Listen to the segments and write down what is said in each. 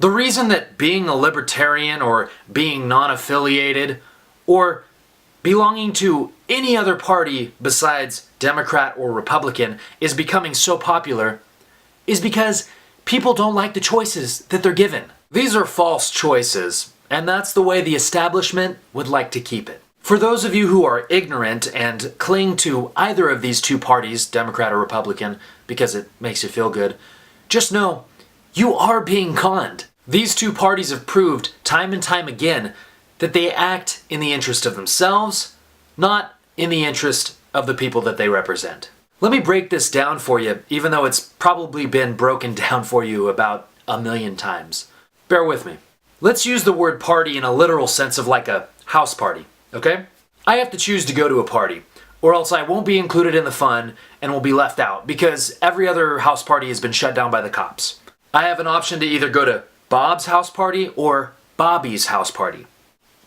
The reason that being a libertarian or being non-affiliated or belonging to any other party besides Democrat or Republican is becoming so popular is because people don't like the choices that they're given. These are false choices, and that's the way the establishment would like to keep it. For those of you who are ignorant and cling to either of these two parties, Democrat or Republican, because it makes you feel good, just know you are being conned. These two parties have proved time and time again that they act in the interest of themselves, not in the interest of the people that they represent. Let me break this down for you, even though it's probably been broken down for you about 1,000,000 times. Bear with me. Let's use the word party in a literal sense of like a house party, okay? I have to choose to go to a party, or else I won't be included in the fun and will be left out because every other house party has been shut down by the cops. I have an option to either go to Bob's house party or Bobby's house party.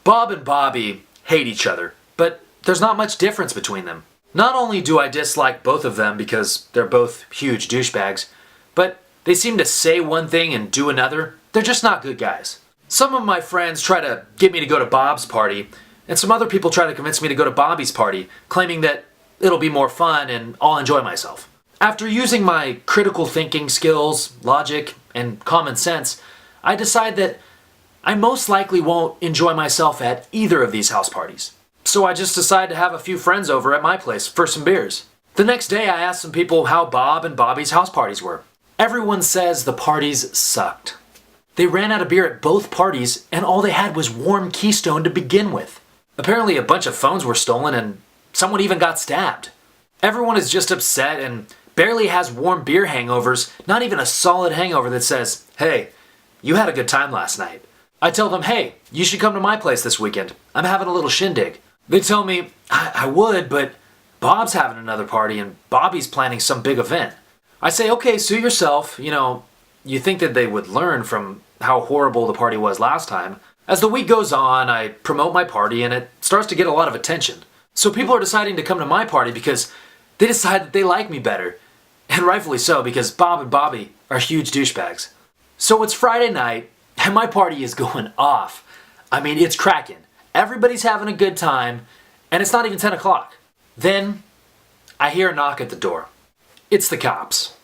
Bob and Bobby hate each other, but there's not much difference between them. Not only do I dislike both of them because they're both huge douchebags, but they seem to say one thing and do another. They're just not good guys. Some of my friends try to get me to go to Bob's party, and some other people try to convince me to go to Bobby's party, claiming that it'll be more fun and I'll enjoy myself. After using my critical thinking skills, logic, and common sense, I decide that I most likely won't enjoy myself at either of these house parties. So I just decide to have a few friends over at my place for some beers. The next day I asked some people how Bob and Bobby's house parties were. Everyone says the parties sucked. They ran out of beer at both parties and all they had was warm Keystone to begin with. Apparently a bunch of phones were stolen and someone even got stabbed. Everyone is just upset and barely has warm beer hangovers, not even a solid hangover that says, "Hey, you had a good time last night." I tell them, "Hey, you should come to my place this weekend. I'm having a little shindig." They tell me, I would, but Bob's having another party and Bobby's planning some big event. I say, okay, suit yourself. You think that they would learn from how horrible the party was last time. As the week goes on, I promote my party and it starts to get a lot of attention. So people are deciding to come to my party because they decide that they like me better. And rightfully so, because Bob and Bobby are huge douchebags. So it's Friday night and my party is going off. I mean, it's cracking. Everybody's having a good time, and it's not even 10 o'clock. Then, I hear a knock at the door. It's the cops.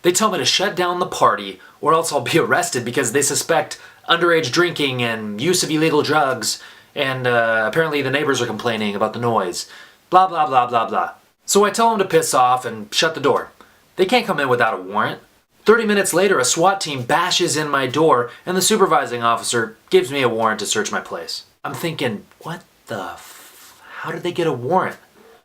They tell me to shut down the party, or else I'll be arrested because they suspect underage drinking and use of illegal drugs, and apparently the neighbors are complaining about the noise. Blah, blah, blah, blah, blah. So I tell them to piss off and shut the door. They can't come in without a warrant. 30 minutes later, a SWAT team bashes in my door, and the supervising officer gives me a warrant to search my place. I'm thinking, how did they get a warrant?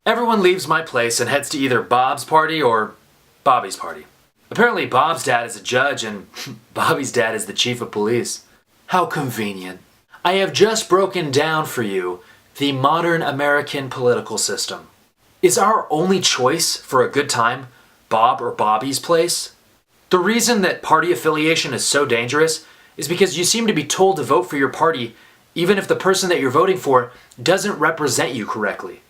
Everyone leaves my place and heads to either Bob's party or Bobby's party. Apparently Bob's dad is a judge and Bobby's dad is the chief of police. How convenient. I have just broken down for you the modern American political system. Is our only choice for a good time Bob or Bobby's place? The reason that party affiliation is so dangerous is because you seem to be told to vote for your party even if the person that you're voting for doesn't represent you correctly.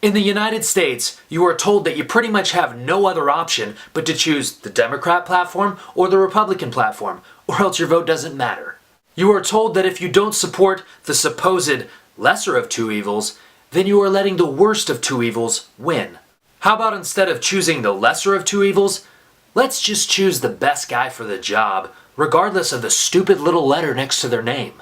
In the United States, you are told that you pretty much have no other option but to choose the Democrat platform or the Republican platform, or else your vote doesn't matter. You are told that if you don't support the supposed lesser of two evils, then you are letting the worst of two evils win. How about instead of choosing the lesser of two evils, let's just choose the best guy for the job, regardless of the stupid little letter next to their name.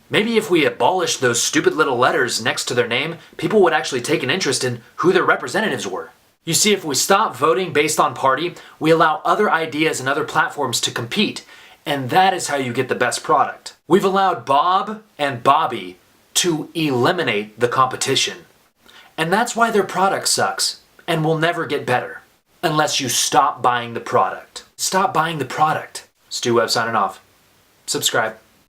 Maybe if we abolished those stupid little letters next to their name, people would actually take an interest in who their representatives were. You see, if we stop voting based on party, we allow other ideas and other platforms to compete, and that is how you get the best product. We've allowed Bob and Bobby to eliminate the competition. And that's why their product sucks and will never get better unless you stop buying the product. Stop buying the product. Stu Webb signing off. Subscribe.